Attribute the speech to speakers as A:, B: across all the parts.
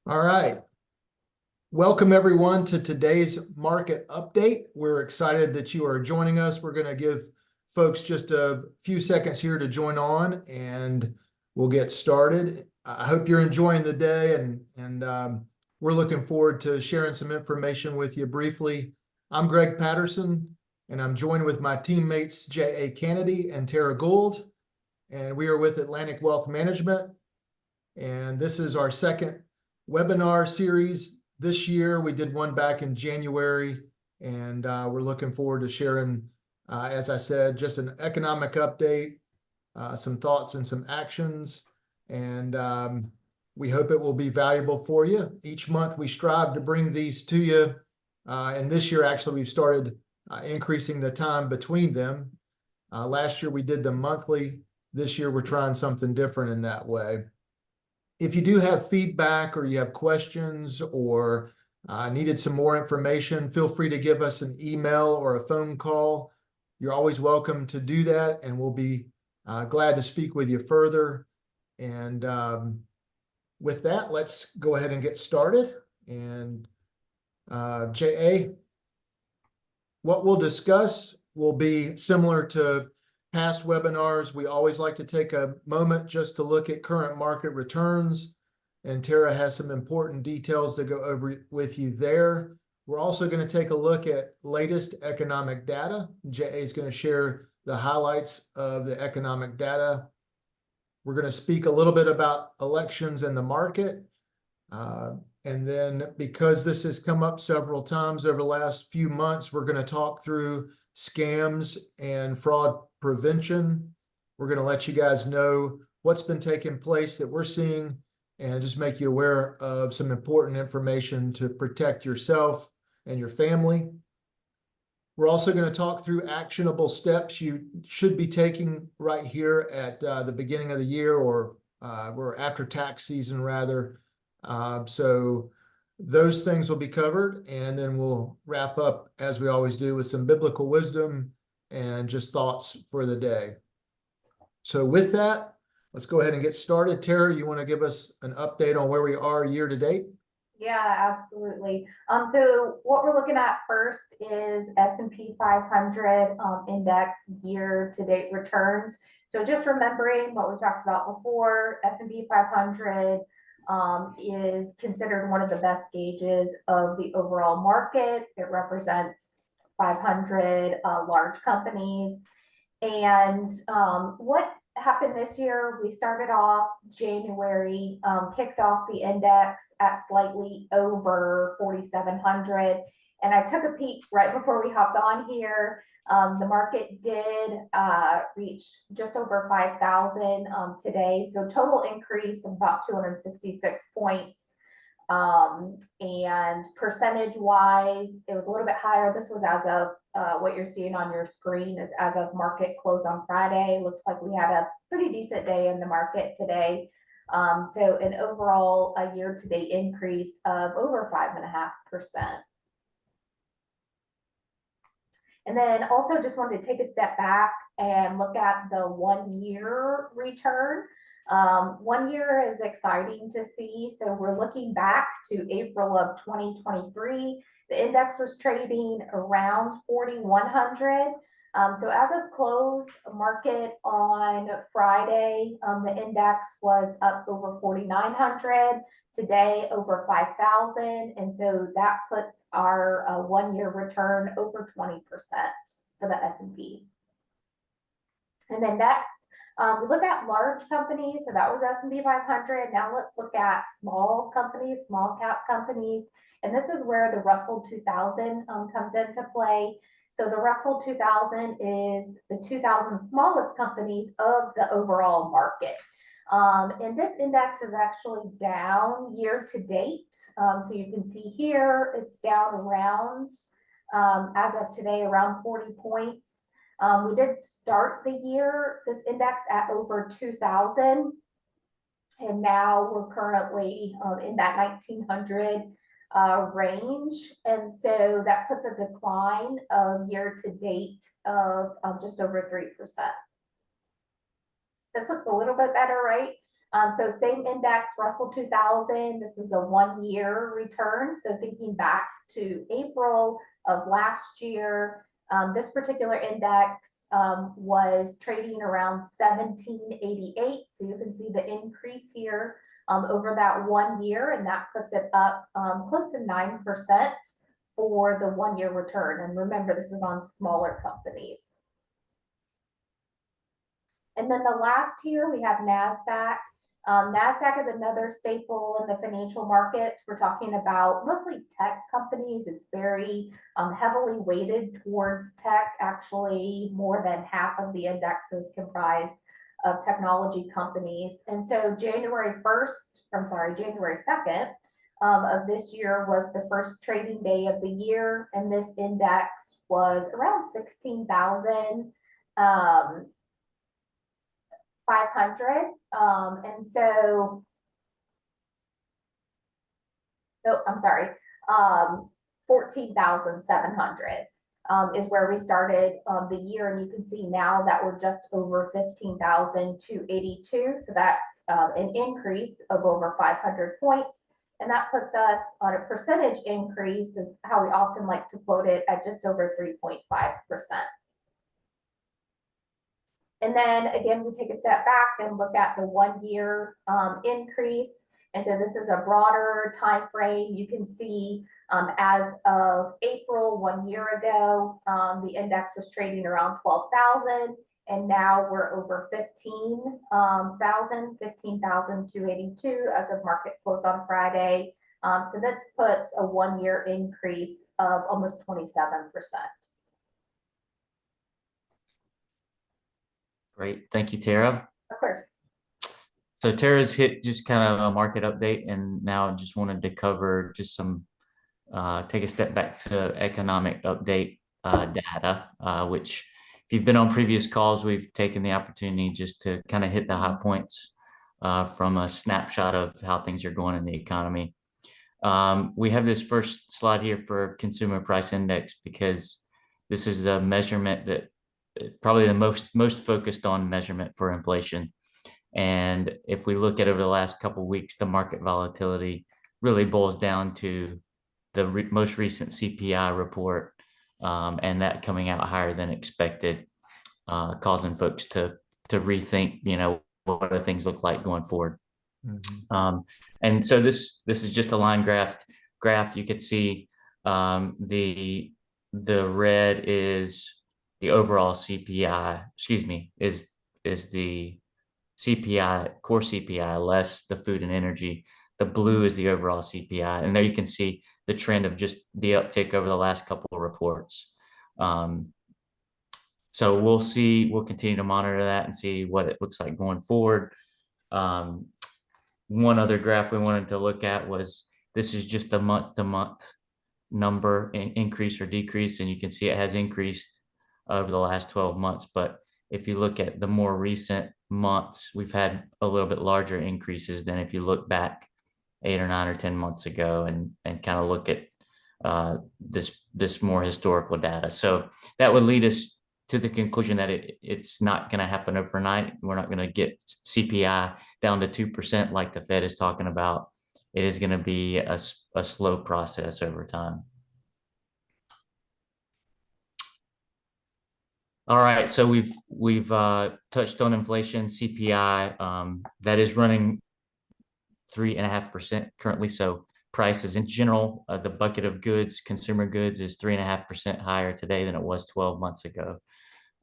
A: All right. Welcome everyone to today's market update. We're excited that you are joining us. We're going to give folks just a few seconds here to join on and we'll get started. I hope you're enjoying the day and we're looking forward to sharing some information with you briefly. I'm Greg Patterson and I'm joined with my teammates J.A. Kennedy and Tara Gould, and we are with Atlantic Wealth Management. And this is our second webinar series this year. We did one back in January, and we're looking forward to sharing, as I said, just an economic update, some thoughts and some actions, and we hope it will be valuable for you. Each month we strive to bring these to you, and this year actually we've started increasing the time between them. Last year we did them monthly. This year we're trying something different in that way. If you do have feedback or you have questions or needed some more information, feel free to give us an email or a phone call. You're always welcome to do that, and we'll be glad to speak with you further. And with that, let's go ahead and get started. And J.A., what we'll discuss will be similar to past webinars. We always like to take a moment just to look at current market returns, and Tara has some important details to go over with you there. We're also going to take a look at latest economic data. J.A. is going to share the highlights of the economic data. We're going to speak a little bit about elections and the market. And then, because this has come up several times over the last few months, we're going to talk through scams and fraud prevention. We're going to let you guys know what's been taking place that we're seeing and just make you aware of some important information to protect yourself and your family. We're also going to talk through actionable steps you should be taking right here at the beginning of the year, or we're after tax season rather. So those things will be covered, and then we'll wrap up as we always do with some biblical wisdom and just thoughts for the day. So with that, let's go ahead and get started. Tara, you want to give us an update on where we are year to date?
B: Yeah, absolutely. So what we're looking at first is S&P 500 index year-to-date returns. So just remembering what we talked about before, S&P 500 is considered one of the best gauges of the overall market. It represents 500 large companies. And what happened this year, we started off January, kicked off the index at slightly over 4,700. And I took a peek right before we hopped on here. The market did reach just over 5,000 today. So total increase of about 266 points. And percentage wise, it was a little bit higher. This was as of what you're seeing on your screen is as of market close on Friday. Looks like we had a pretty decent day in the market today. So an overall a year-to-date increase of over 5.5%. And then also just wanted to take a step back and look at the 1 year return. 1 year is exciting to see. So we're looking back to April of 2023. The index was trading around 4,100. So as of close market on Friday, the index was up over 4,900. Today over 5,000. And so that puts our 1 year return over 20% for the S&P. And then next, we look at large companies. So that was S&P 500. Now let's look at small companies, small cap companies. And this is where the Russell 2000 comes into play. So the Russell 2000 is the 2,000 smallest companies of the overall market. And this index is actually down year to date. So you can see here, it's down around, as of today, around 40 points. We did start the year, this index at over 2,000. And now we're currently in that 1,900 range. And so that puts a decline of year to date of just over 3%. This looks a little bit better, right? So same index, Russell 2000. This is a 1 year return. So thinking back to April of last year, this particular index was trading around 1788. So you can see the increase here over that 1 year, and that puts it up close to 9% for the 1 year return. And remember, this is on smaller companies. And then the last here, we have NASDAQ. NASDAQ is another staple in the financial markets. We're talking about mostly tech companies. It's very heavily weighted towards tech. Actually, more than half of the index is comprised of technology companies. And so January 2nd of this year was the first trading day of the year. And this index was around 16,000. 500. And so, oh, I'm sorry, 14,700 is where we started the year. And you can see now that we're just over 15,282. So that's an increase of over 500 points. And that puts us on a percentage increase, is how we often like to quote it, at just over 3.5%. And then again, we take a step back and look at the 1 year increase. And so this is a broader time frame. You can see as of April 1 year ago, the index was trading around 12,000. And now we're over 15,282 as of market close on Friday. So that puts a 1 year increase of almost 27%.
C: Great. Thank you, Tara.
B: Of course.
C: So Tara's hit just kind of a market update, and now just wanted to cover just some, take a step back to economic update data, which if you've been on previous calls, we've taken the opportunity just to kind of hit the high points from a snapshot of how things are going in the economy. We have this first slide here for consumer price index because this is a measurement that probably the most focused on measurement for inflation. And if we look at over the last couple of weeks, the market volatility really boils down to the most recent CPI report, and that coming out higher than expected, causing folks to rethink, what do things look like going forward. Mm-hmm. And so this is just a line graph. You could see the red is the overall CPI, is the CPI, core CPI, less the food and energy. The blue is the overall CPI. And there you can see the trend of just the uptick over the last couple of reports. So we'll continue to monitor that and see what it looks like going forward. One other graph we wanted to look at was, this is just a month-to-month number, increase or decrease. And you can see it has increased over the last 12 months. But if you look at the more recent months, we've had a little bit larger increases than if you look back 8 or 9 or 10 months ago and kind of look at this more historical data. So that would lead us to the conclusion that it's not going to happen overnight. We're not going to get CPI down to 2% like the Fed is talking about. It is going to be a slow process over time. All right, so we've touched on inflation, CPI. That is running 3.5% currently. So prices in general, the bucket of goods, consumer goods, is 3.5% higher today than it was 12 months ago.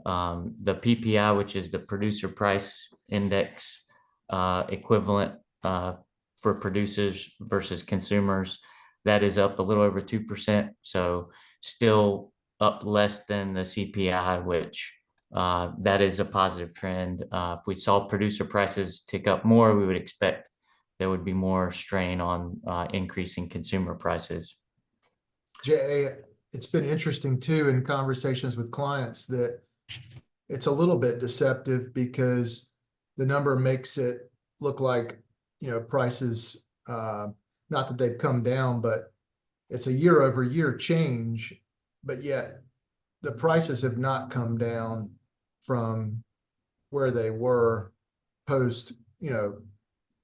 C: The PPI, which is the producer price index equivalent for producers versus consumers, that is up a little over 2%. So still up less than the CPI, which that is a positive trend. If we saw producer prices tick up more, we would expect there would be more strain on increasing consumer prices.
A: Jay, it's been interesting too in conversations with clients that it's a little bit deceptive because the number makes it look like, prices, not that they've come down, but it's a year-over-year change. But yet the prices have not come down from where they were post,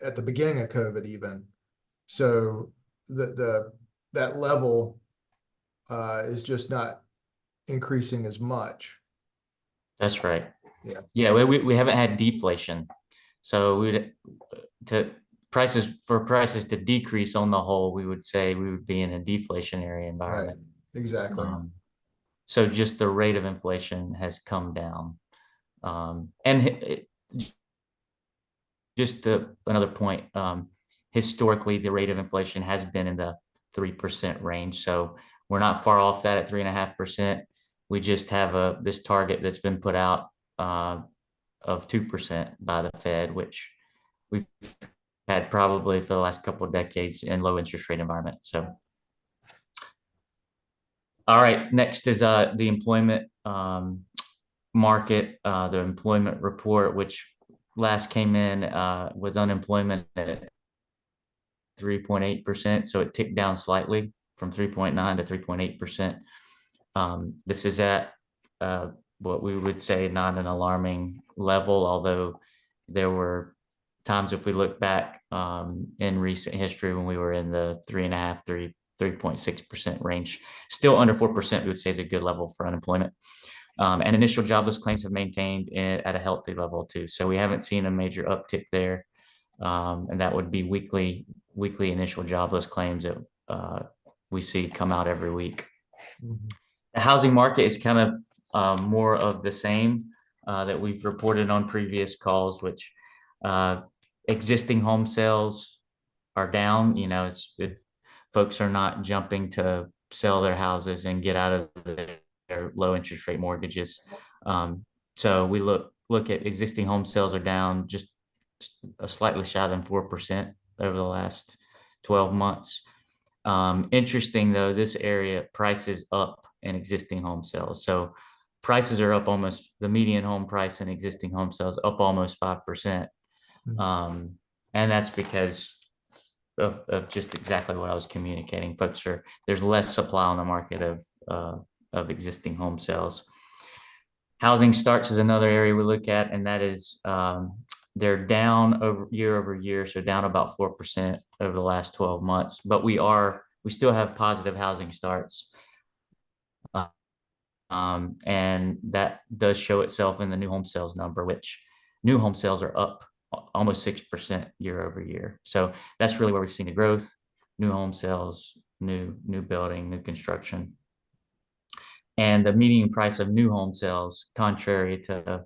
A: at the beginning of COVID even. So that level is just not increasing as much.
C: That's right.
A: Yeah.
C: Yeah, we haven't had deflation. So prices to decrease on the whole, we would say we would be in a deflationary environment.
A: Exactly.
C: So just the rate of inflation has come down. And another point, historically, the rate of inflation has been in the 3% range. So we're not far off that at 3.5%. We just have this target that's been put out of 2% by the Fed, which we've had probably for the last couple of decades in low interest rate environment. So, all right, next is the employment market, the employment report, which last came in with unemployment at 3.8%. So it ticked down slightly from 3.9 to 3.8%. This is at what we would say not an alarming level, although there were times, if we look back in recent history, when we were in the 3.6% range. Still under 4%, we would say is a good level for unemployment. And initial jobless claims have maintained at a healthy level too. So we haven't seen a major uptick there. And that would be weekly initial jobless claims that we see come out every week. Mm-hmm. The housing market is kind of more of the same that we've reported on previous calls, which existing home sales are down. Folks are not jumping to sell their houses and get out of their low interest rate mortgages. So we look at existing home sales are down just a slightly shy than 4% over the last 12 months. Interesting though, this area prices up in existing home sales. So prices are up the median home price in existing home sales up almost 5%. And that's because of just exactly what I was communicating. There's less supply on the market of existing home sales. Housing starts is another area we look at, and that is they're down year over year, so down about 4% over the last 12 months. But we still have positive housing starts, and that does show itself in the new home sales number, which new home sales are up almost 6% year over year. So that's really where we've seen the growth: new home sales, new building, new construction. And the median price of new home sales, contrary to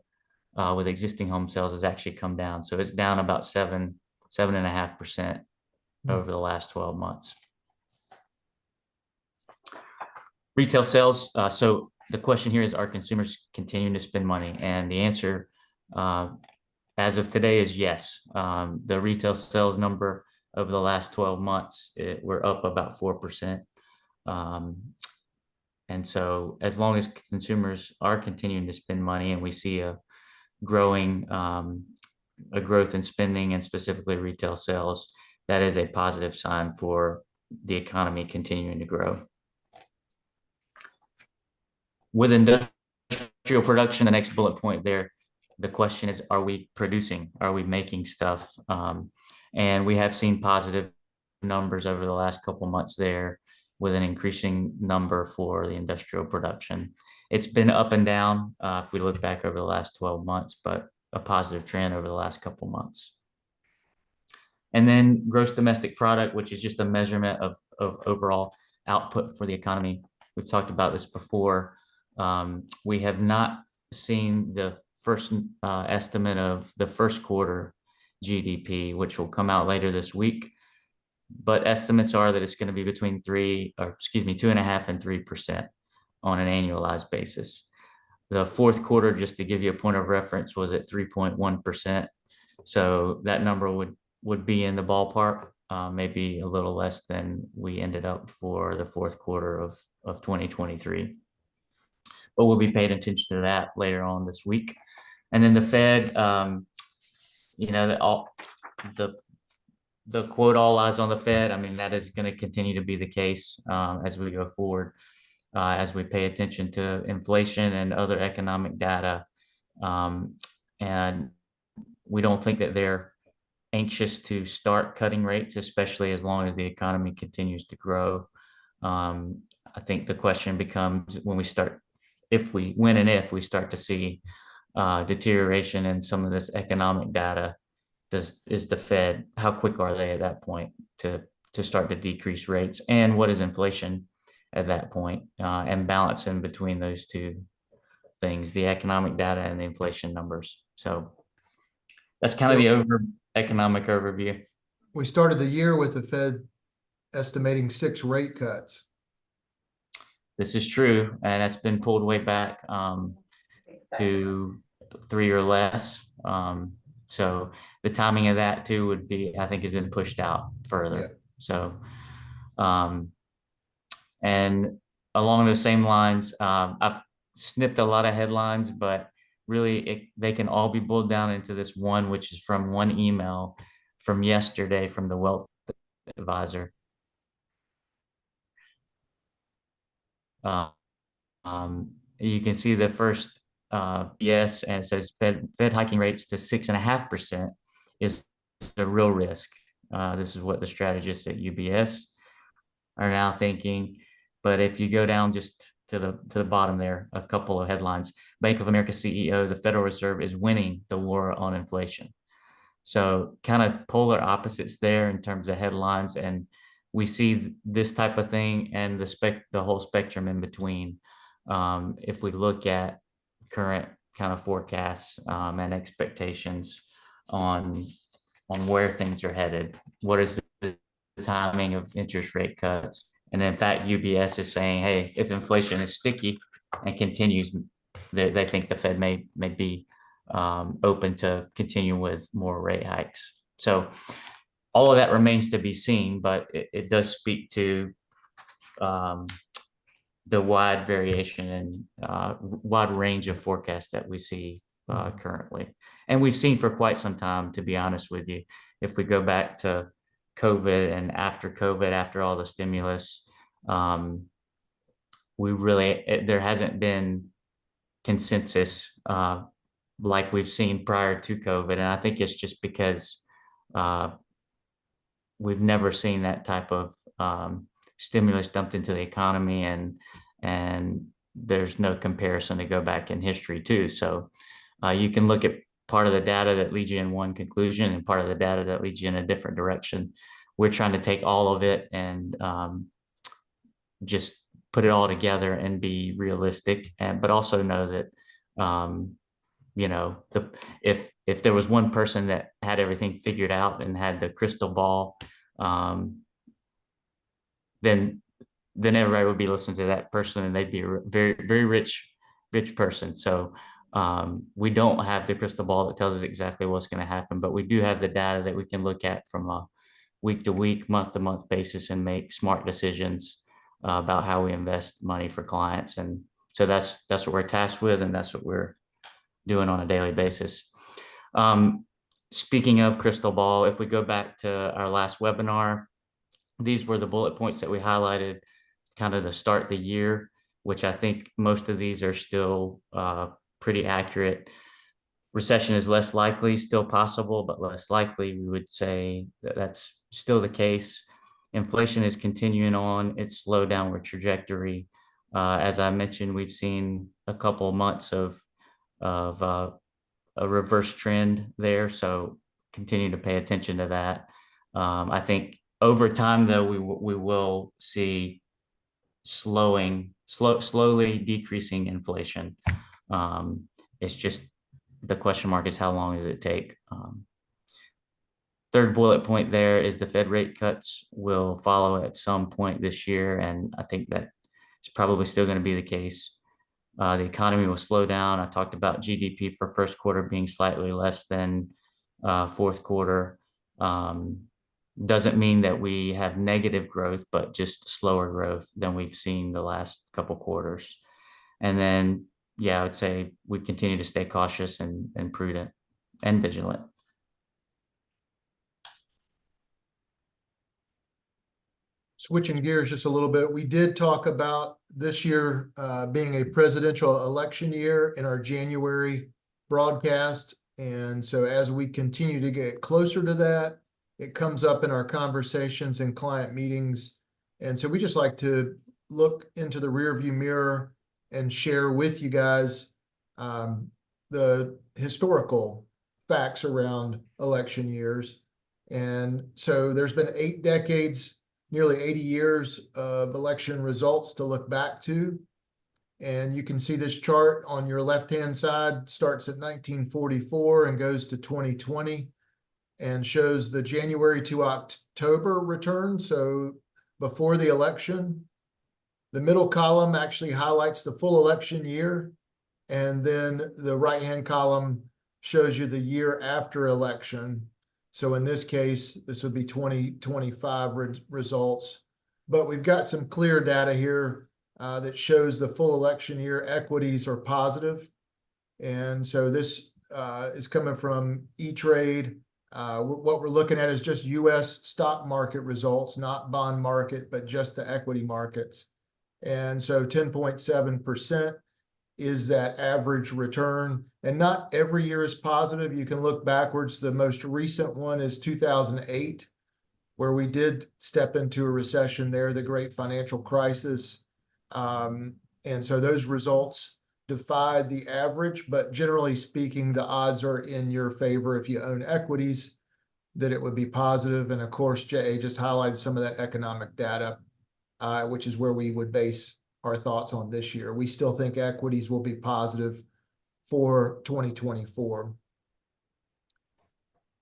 C: with existing home sales, has actually come down. So it's down about 7.5% over the last 12 months. Retail sales. So the question here is, are consumers continuing to spend money? And the answer as of today is yes. The retail sales number over the last 12 months, we're up about 4%. And so as long as consumers are continuing to spend money and we see a growth in spending and specifically retail sales, that is a positive sign for the economy continuing to grow. With industrial production, the next bullet point there, the question is, are we producing? Are we making stuff? And we have seen positive numbers over the last couple months there, with an increasing number for the industrial production. It's been up and down if we look back over the last 12 months, but a positive trend over the last couple months. And then gross domestic product, which is just a measurement of overall output for the economy. We've talked about this before. We have not seen the first estimate of the first quarter GDP, which will come out later this week. But estimates are that it's going to be between 2.5% and 3% on an annualized basis. The fourth quarter, just to give you a point of reference, was at 3.1%. So that number would be in the ballpark, maybe a little less than we ended up for the fourth quarter of 2023. But we'll be paying attention to that later on this week. And then the Fed, the quote, all eyes on the Fed. I mean, that is going to continue to be the case as we go forward, as we pay attention to inflation and other economic data. And we don't think that they're anxious to start cutting rates, especially as long as the economy continues to grow. I think the question becomes when we start, when and if we start to see deterioration in some of this economic data, is the Fed, how quick are they at that point to start to decrease rates, and what is inflation at that point, and balance in between those two things, the economic data and the inflation numbers. So that's kind of the economic overview.
A: We started the year with the Fed estimating 6 rate cuts.
C: This is true, and that's been pulled way back to 3 or less. So the timing of that too would be, I think, has been pushed out further.
A: Yeah.
C: So, and along those same lines, I've snipped a lot of headlines, but really they can all be boiled down into this one, which is from one email from yesterday from the wealth advisor. You can see the first BS, and it says Fed hiking rates to 6.5% is a real risk. This is what the strategists at UBS are now thinking. But if you go down just to the bottom there, a couple of headlines: Bank of America CEO, the Federal Reserve is winning the war on inflation. So kind of polar opposites there in terms of headlines, and we see this type of thing and the whole spectrum in between. If we look at current kind of forecasts and expectations on where things are headed, what is the timing of interest rate cuts, and in fact, UBS is saying, hey, if inflation is sticky and continues, they think the Fed may be open to continue with more rate hikes. So all of that remains to be seen, but it does speak to the wide variation and wide range of forecasts that we see currently. And we've seen for quite some time, to be honest with you. If we go back to COVID and after COVID, after all the stimulus, there hasn't been consensus like we've seen prior to COVID. And I think it's just because we've never seen that type of stimulus dumped into the economy, and there's no comparison to go back in history too. So you can look at part of the data that leads you in one conclusion and part of the data that leads you in a different direction. We're trying to take all of it and just put it all together and be realistic, but also know that if there was one person that had everything figured out and had the crystal ball, then everybody would be listening to that person, and they'd be a very, very rich person. So we don't have the crystal ball that tells us exactly what's going to happen, but we do have the data that we can look at from a week to week, month to month basis and make smart decisions about how we invest money for clients. And so that's what we're tasked with, and that's what we're doing on a daily basis. Speaking of crystal ball, if we go back to our last webinar, these were the bullet points that we highlighted kind of to start the year, which I think most of these are still pretty accurate. Recession is less likely, still possible, but less likely. We would say that that's still the case. Inflation is continuing on its slow downward trajectory. As I mentioned, we've seen a couple months of a reverse trend there, so continue to pay attention to that. I think over time, though, we will see slowly decreasing inflation. It's just the question mark is how long does it take? Third bullet point there is the Fed rate cuts will follow at some point this year, and I think that it's probably still going to be the case. The economy will slow down. I talked about GDP for first quarter being slightly less than fourth quarter. Doesn't mean that we have negative growth, but just slower growth than we've seen the last couple quarters. And then, yeah, I would say we continue to stay cautious and prudent and vigilant.
A: Switching gears just a little bit, we did talk about this year being a presidential election year in our January broadcast. And so as we continue to get closer to that, it comes up in our conversations and client meetings. And so we just like to look into the rearview mirror and share with you guys the historical facts around election years. And so there's been 8 decades, nearly 80 years of election results to look back to. And you can see this chart on your left-hand side starts at 1944 and goes to 2020 and shows the January to October return. So before the election, the middle column actually highlights the full election year. And then the right-hand column shows you the year after election. So in this case, this would be 2025 results. But we've got some clear data here that shows the full election year equities are positive. And so this is coming from E-Trade. What we're looking at is just US stock market results, not bond market, but just the equity markets. And so 10.7% is that average return. And not every year is positive. You can look backwards. The most recent one is 2008, where we did step into a recession there, the great financial crisis. And so those results defied the average, but generally speaking, the odds are in your favor if you own equities, that it would be positive. And of course, Jay just highlighted some of that economic data, which is where we would base our thoughts on this year. We still think equities will be positive for 2024.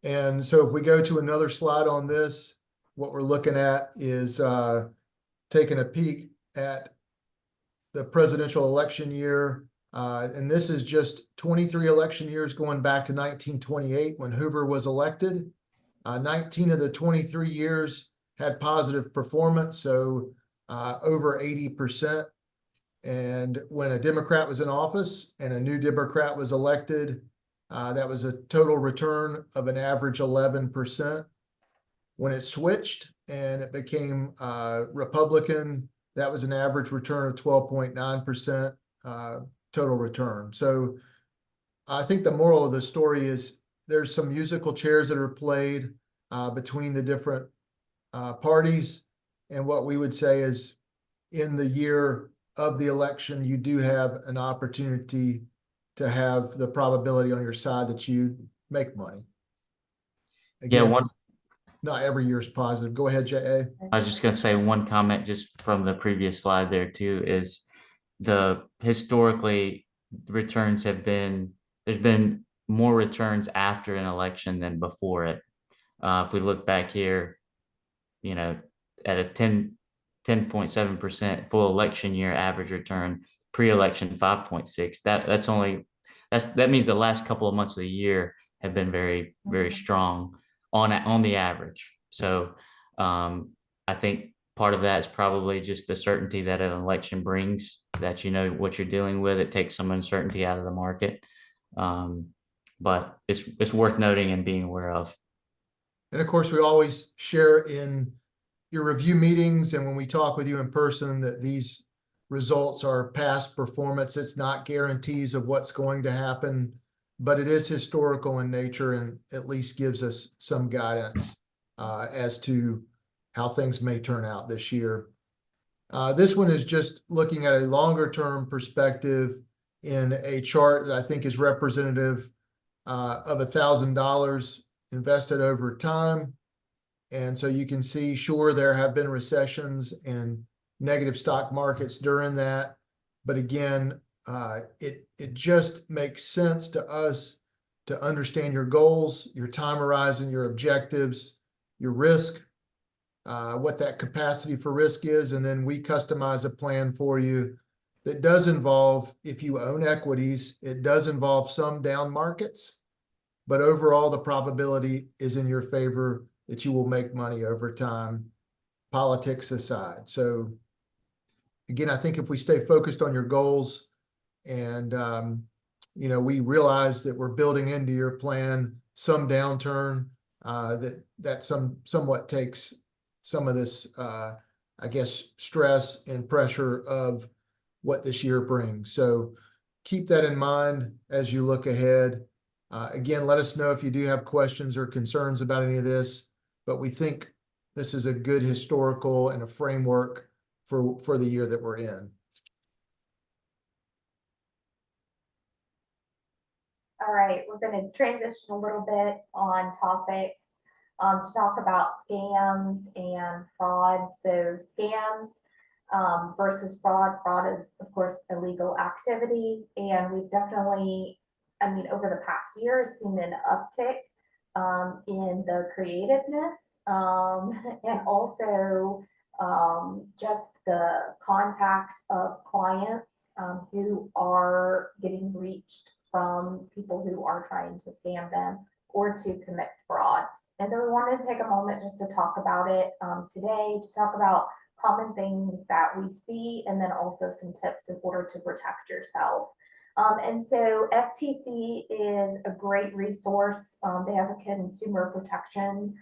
A: And so if we go to another slide on this, what we're looking at is taking a peek at the presidential election year. And this is just 23 election years going back to 1928 when Hoover was elected. 19 of the 23 years had positive performance, so over 80%. And when a Democrat was in office and a new Democrat was elected, that was a total return of an average 11%. When it switched and it became Republican, that was an average return of 12.9% total return. So I think the moral of the story is there's some musical chairs that are played between the different parties. And what we would say is in the year of the election, you do have an opportunity to have the probability on your side that you make money. Again,
C: Yeah,
A: not every year is positive. Go ahead, J.A.
C: I was just gonna say one comment just from the previous slide there too is historically returns there's been more returns after an election than before it. If we look back here, at a 10.7% full election year average return, pre-election 5.6. That means the last couple of months of the year have been very, very strong on the average. So I think part of that is probably just the certainty that an election brings, that you know what you're dealing with. It takes some uncertainty out of the market. But it's worth noting and being aware of.
A: And of course, we always share in your review meetings and when we talk with you in person that these results are past performance. It's not guarantees of what's going to happen, but it is historical in nature and at least gives us some guidance as to how things may turn out this year. This one is just looking at a longer term perspective in a chart that I think is representative of $1,000 invested over time. And so you can see, sure, there have been recessions and negative stock markets during that. But again, it just makes sense to us to understand your goals, your time horizon, your objectives, your risk, what that capacity for risk is. And then we customize a plan for you that does involve, if you own equities, it does involve some down markets. But overall, the probability is in your favor that you will make money over time, politics aside. So again, I think if we stay focused on your goals and, we realize that we're building into your plan some downturn, that somewhat takes some of this, stress and pressure of what this year brings. So keep that in mind as you look ahead. Again, let us know if you do have questions or concerns about any of this, but we think this is a good historical and a framework for the year that we're in.
B: All right, we're going to transition a little bit on topics to talk about scams and fraud. So scams versus fraud. Fraud is, of course, illegal activity, and we've definitely, I mean, over the past year, seen an uptick in the creativeness and also just the contact of clients who are getting reached from people who are trying to scam them or to commit fraud. And so we wanted to take a moment just to talk about it today, to talk about common things that we see, and then also some tips in order to protect yourself. And so FTC is a great resource. They have a consumer protection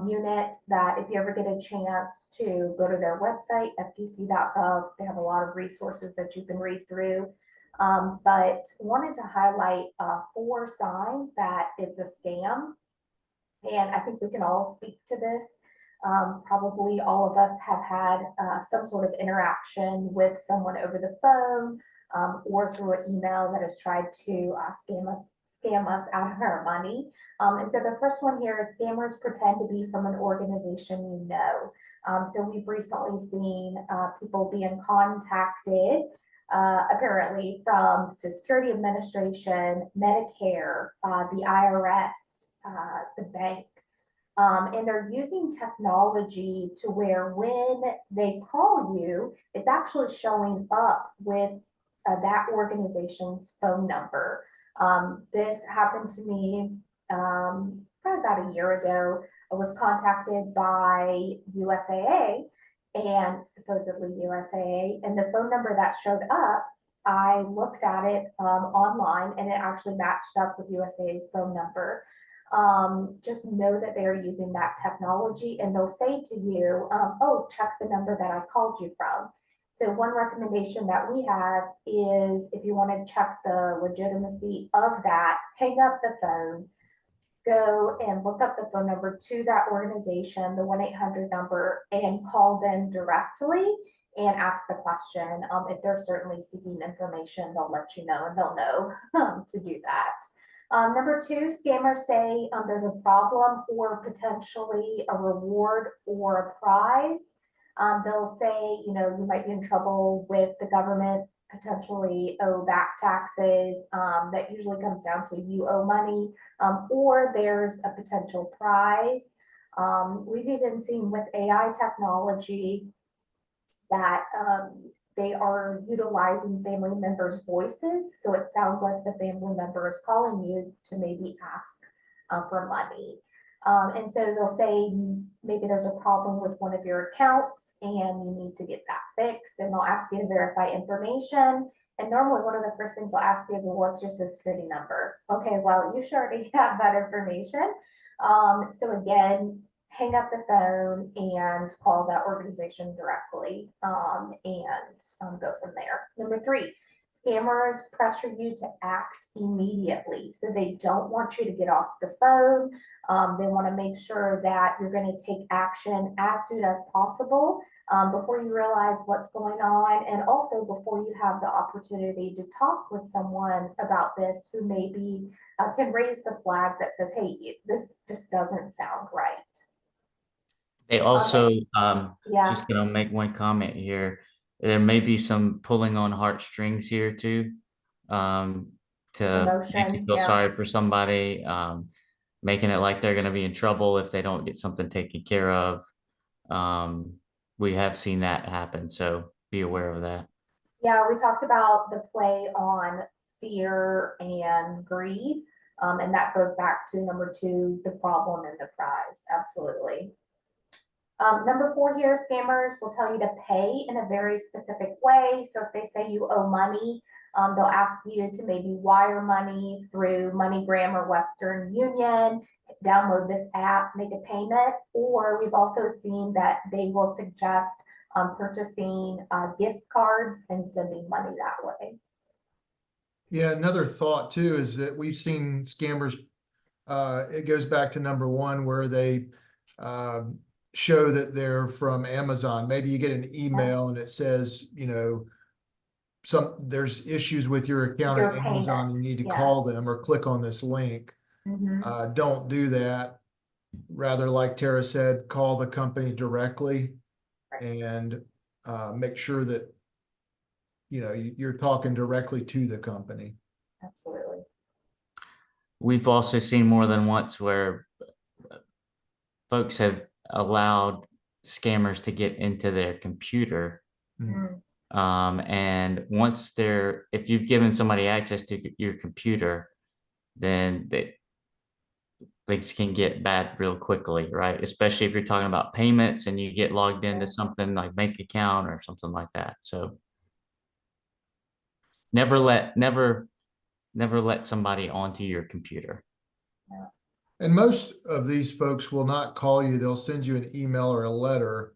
B: unit that if you ever get a chance to go to their website, ftc.gov, they have a lot of resources that you can read through. But wanted to highlight 4 signs that it's a scam. And I think we can all speak to this. Probably all of us have had some sort of interaction with someone over the phone or through an email that has tried to scam us out of our money. And so the first one here is scammers pretend to be from an organization you know. So we've recently seen people being contacted apparently from Social Security Administration, Medicare, the IRS, the bank. And they're using technology to where when they call you, it's actually showing up with that organization's phone number. This happened to me probably about a year ago. I was contacted by USAA and supposedly USAA, and the phone number that showed up, I looked at it online and it actually matched up with USAA's phone number. Just know that they are using that technology, and they'll say to you, oh, check the number that I called you from. So one recommendation that we have is if you want to check the legitimacy of that, hang up the phone, go and look up the phone number to that organization, the 1-800 number, and call them directly and ask the question. If they're certainly seeking information, they'll let you know, and they'll know to do that. Number 2, scammers say there's a problem or potentially a reward or a prize. They'll say, you know, you might be in trouble with the government, potentially owe back taxes. That usually comes down to you owe money, or there's a potential prize. We've even seen with AI technology that they are utilizing family members' voices. So it sounds like the family member is calling you to maybe ask for money. And so they'll say maybe there's a problem with one of your accounts and you need to get that fixed, and they'll ask you to verify information. And normally one of the first things they'll ask you is, well, what's your Social Security number? Okay, well, you should already have that information. So again, hang up the phone and call that organization directly and go from there. Number 3, scammers pressure you to act immediately. So they don't want you to get off the phone. They want to make sure that you're going to take action as soon as possible before you realize what's going on, and also before you have the opportunity to talk with someone about this who maybe can raise the flag that says, hey, this just doesn't sound right.
C: They also,
B: Yeah.
C: just gonna make one comment here. There may be some pulling on heartstrings here too, to make you
B: Emotion,
C: feel
B: yeah.
C: sorry for somebody, making it like they're gonna be in trouble if they don't get something taken care of. We have seen that happen, so be aware of that.
B: Yeah, we talked about the play on fear and greed, and that goes back to number 2, the problem and the prize. Absolutely. Number 4 here, scammers will tell you to pay in a very specific way. So if they say you owe money, they'll ask you to maybe wire money through MoneyGram or Western Union, download this app, make a payment. Or we've also seen that they will suggest purchasing gift cards and sending money that way.
A: Yeah, another thought too is that we've seen scammers, it goes back to number one where they show that they're from Amazon. Maybe you get an email and it says, there's issues with your account
B: Your
A: at Amazon,
B: payment,
A: you need to
B: yeah.
A: call them or click on this link.
B: Mhm.
A: Don't do that. Rather, like Tara said, call the company directly
B: Right.
A: and make sure that you're talking directly to the company.
B: Absolutely.
C: We've also seen more than once where folks have allowed scammers to get into their computer.
B: Mm.
C: And once if you've given somebody access to your computer, then things can get bad real quickly, right? Especially if you're talking about payments and you get logged into something like bank account or something like that. So never let somebody onto your computer.
A: And most of these folks will not call you. They'll send you an email or a letter.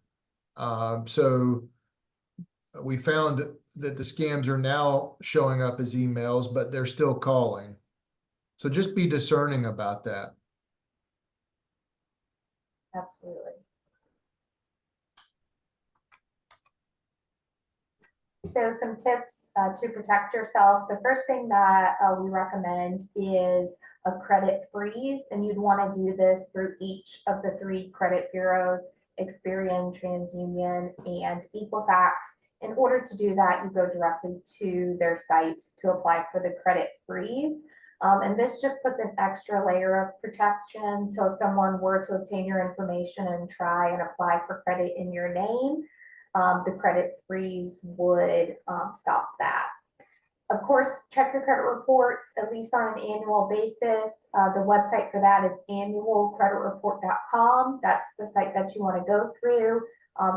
A: So we found that the scams are now showing up as emails, but they're still calling. So just be discerning about that.
B: Absolutely. So some tips to protect yourself. The first thing that we recommend is a credit freeze, and you'd want to do this through each of the 3 credit bureaus, Experian, TransUnion, and Equifax. In order to do that, you go directly to their site to apply for the credit freeze. And this just puts an extra layer of protection. So if someone were to obtain your information and try and apply for credit in your name, the credit freeze would stop that. Of course, check your credit reports at least on an annual basis. The website for that is annualcreditreport.com. That's the site that you want to go through.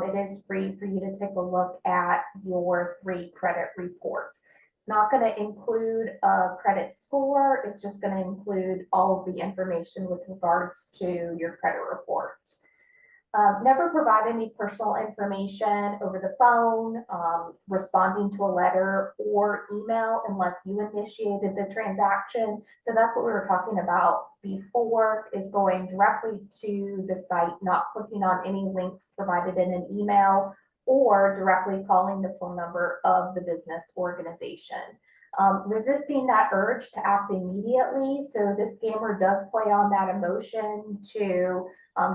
B: It is free for you to take a look at your 3 credit reports. It's not going to include a credit score. It's just going to include all of the information with regards to your credit reports. Never provide any personal information over the phone, responding to a letter or email unless you initiated the transaction. So that's what we were talking about before, is going directly to the site, not clicking on any links provided in an email or directly calling the phone number of the business organization. Resisting that urge to act immediately. So the scammer does play on that emotion to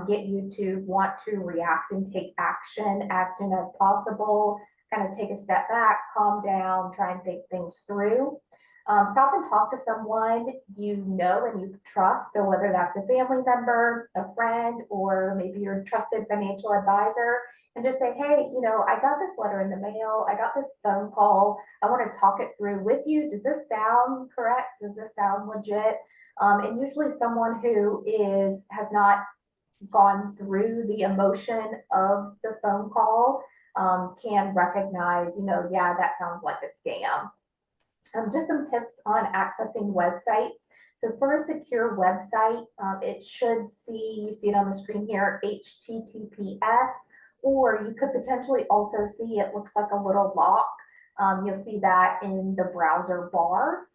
B: get you to want to react and take action as soon as possible. Kind of take a step back, calm down, try and think things through. Stop and talk to someone you know and you trust. So whether that's a family member, a friend, or maybe your trusted financial advisor, and just say, hey, I got this letter in the mail. I got this phone call. I want to talk it through with you. Does this sound correct? Does this sound legit? And usually someone who has not gone through the emotion of the phone call can recognize, yeah, that sounds like a scam. Just some tips on accessing websites. So for a secure website, it should you see it on the screen here, HTTPS, or you could potentially also see it looks like a little lock. You'll see that in the browser bar.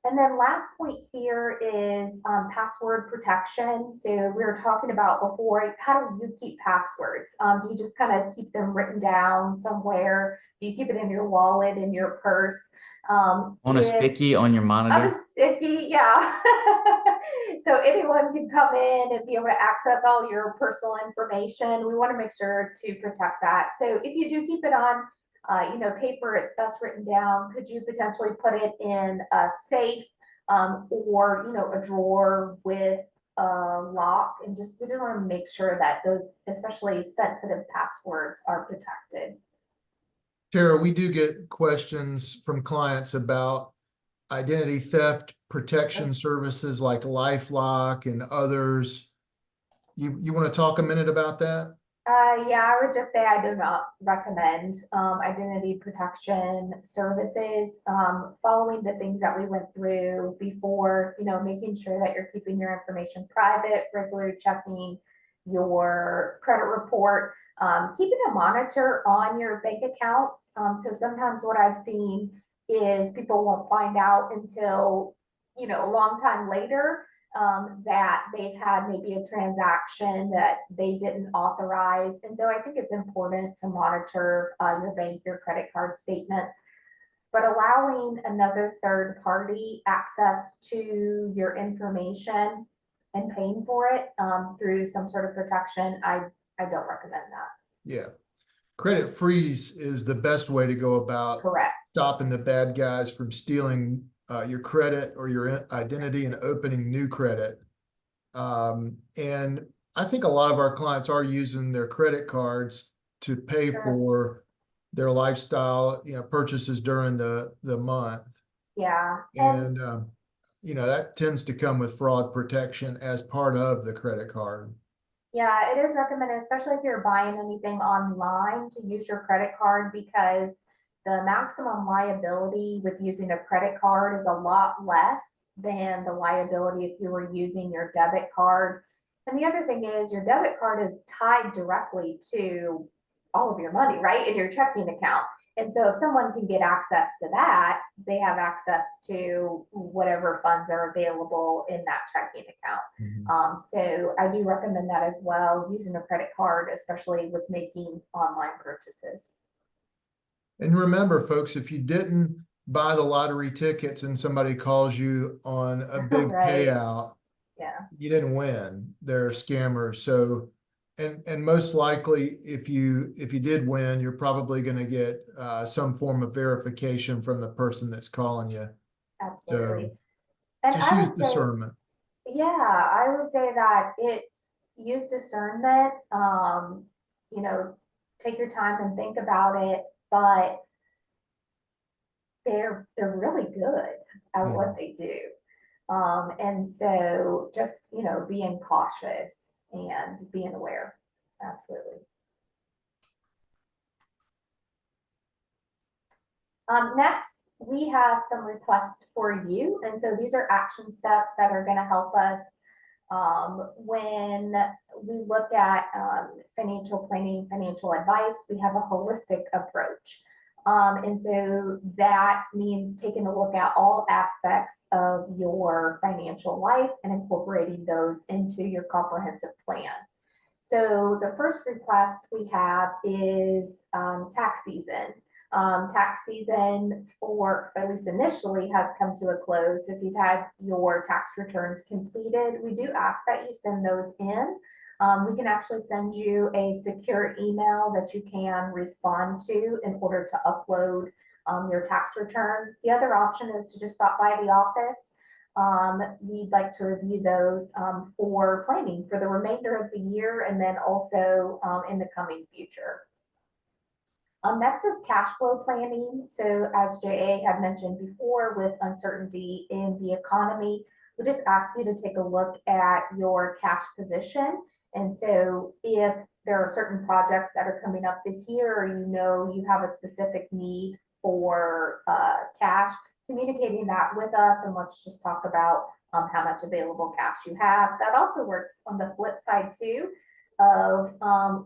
B: And then last point here is password protection. So we were talking about before, how do you keep passwords? Do you just kind of keep them written down somewhere? Do you keep it in your wallet, in your purse?
C: On a sticky on your
B: On a
C: monitor?
B: sticky, yeah. So anyone can come in and be able to access all your personal information. We want to make sure to protect that. So if you do keep it on paper, it's best written down. Could you potentially put it in a safe or a drawer with a lock? And we just want to make sure that those, especially sensitive passwords, are protected.
A: Tara, we do get questions from clients about identity theft protection services like LifeLock and others. You want to talk a minute about that?
B: Yeah, I would just say I do not recommend identity protection services. Following the things that we went through before, making sure that you're keeping your information private, regularly checking your credit report, keeping a monitor on your bank accounts. So sometimes what I've seen is people won't find out until, a long time later, that they've had maybe a transaction that they didn't authorize. And so I think it's important to monitor your bank, your credit card statements. But allowing another third party access to your information and paying for it through some sort of protection, I don't recommend that.
A: Yeah. Credit freeze is the best way to go about
B: Correct.
A: stopping the bad guys from stealing your credit or your identity and opening new credit. And I think a lot of our clients are using their credit cards to pay
B: Sure.
A: for their lifestyle, purchases during the month.
B: Yeah.
A: And, that tends to come with fraud protection as part of the credit card.
B: Yeah, it is recommended, especially if you're buying anything online, to use your credit card, because the maximum liability with using a credit card is a lot less than the liability if you were using your debit card. And the other thing is, your debit card is tied directly to all of your money, right, in your checking account. And so if someone can get access to that, they have access to whatever funds are available in that checking account. So I do recommend that as well, using a credit card, especially with making online purchases.
A: And remember, folks, if you didn't buy the lottery tickets and somebody calls you on a big
B: Right.
A: payout,
B: Yeah.
A: you didn't win. They're scammers. So, and most likely, if you did win, you're probably going to get some form of verification from the person that's calling you.
B: Absolutely.
A: So
B: And
A: just
B: I
A: use
B: would say,
A: discernment.
B: yeah, I would say that it's use discernment. Take your time and think about it, but they're really good at what they do. And so just, being cautious and being aware. Absolutely. Next, we have some requests for you. And so these are action steps that are going to help us when we look at financial planning, financial advice. We have a holistic approach. And so that means taking a look at all aspects of your financial life and incorporating those into your comprehensive plan. So the first request we have is tax season. Tax season, for at least initially, has come to a close. So if you've had your tax returns completed, we do ask that you send those in. We can actually send you a secure email that you can respond to in order to upload your tax return. The other option is to just stop by the office. We'd like to review those for planning for the remainder of the year, and then also in the coming future. Next is cash flow planning. So as JA had mentioned before, with uncertainty in the economy, we just ask you to take a look at your cash position. And so if there are certain projects that are coming up this year, or you have a specific need for cash, communicating that with us, and let's just talk about how much available cash you have. That also works on the flip side too, of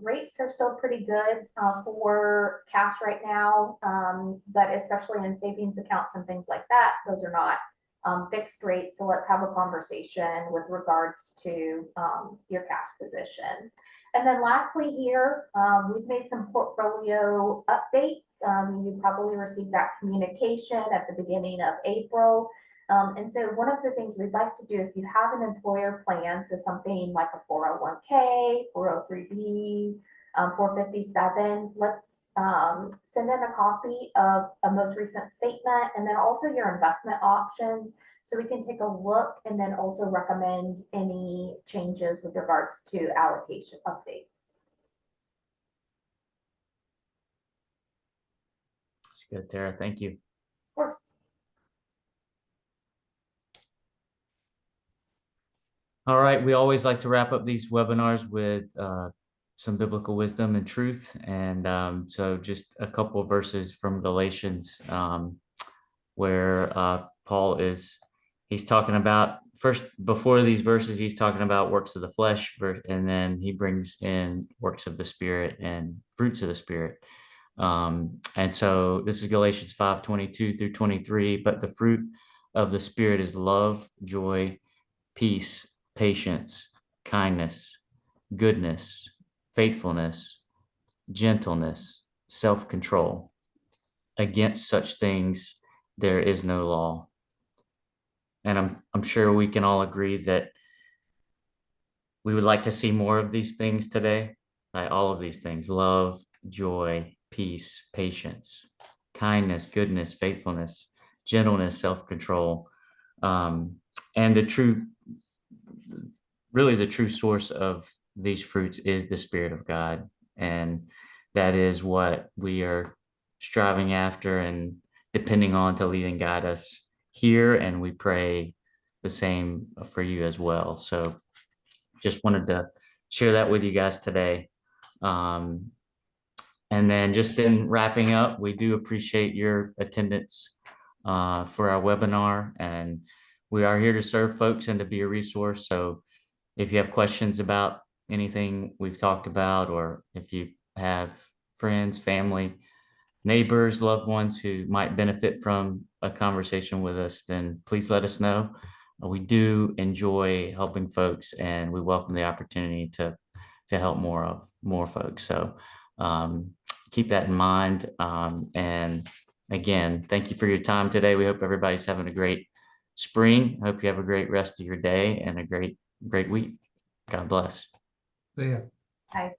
B: rates are still pretty good for cash right now, but especially in savings accounts and things like that, those are not fixed rates. So let's have a conversation with regards to your cash position. And then lastly here, we've made some portfolio updates. You probably received that communication at the beginning of April. And so one of the things we'd like to do, if you have an employer plan, so something like a 401k, 403b, 457, let's send in a copy of a most recent statement, and then also your investment options, so we can take a look and then also recommend any changes with regards to allocation updates.
C: That's good, Tara. Thank you.
B: Of course.
C: All right. We always like to wrap up these webinars with some biblical wisdom and truth. And so just a couple of verses from Galatians where Paul he's talking about, first, before these verses, he's talking about works of the flesh, and then he brings in works of the Spirit and fruits of the Spirit. And so this is Galatians 5:22-23. But the fruit of the Spirit is love, joy, peace, patience, kindness, goodness, faithfulness, gentleness, self-control. Against such things there is no law. And I'm sure we can all agree that we would like to see more of these things today. All of these things: love, joy, peace, patience, kindness, goodness, faithfulness, gentleness, self-control. And really the true source of these fruits is the Spirit of God. And that is what we are striving after and depending on to lead and guide us here. And we pray the same for you as well. So just wanted to share that with you guys today. And then just in wrapping up, we do appreciate your attendance for our webinar, and we are here to serve folks and to be a resource. So if you have questions about anything we've talked about, or if you have friends, family, neighbors, loved ones who might benefit from a conversation with us, then please let us know. We do enjoy helping folks, and we welcome the opportunity to help more folks. So keep that in mind. And again, thank you for your time today. We hope everybody's having a great spring. I hope you have a great rest of your day and a great week. God bless.
A: See ya.
B: Bye.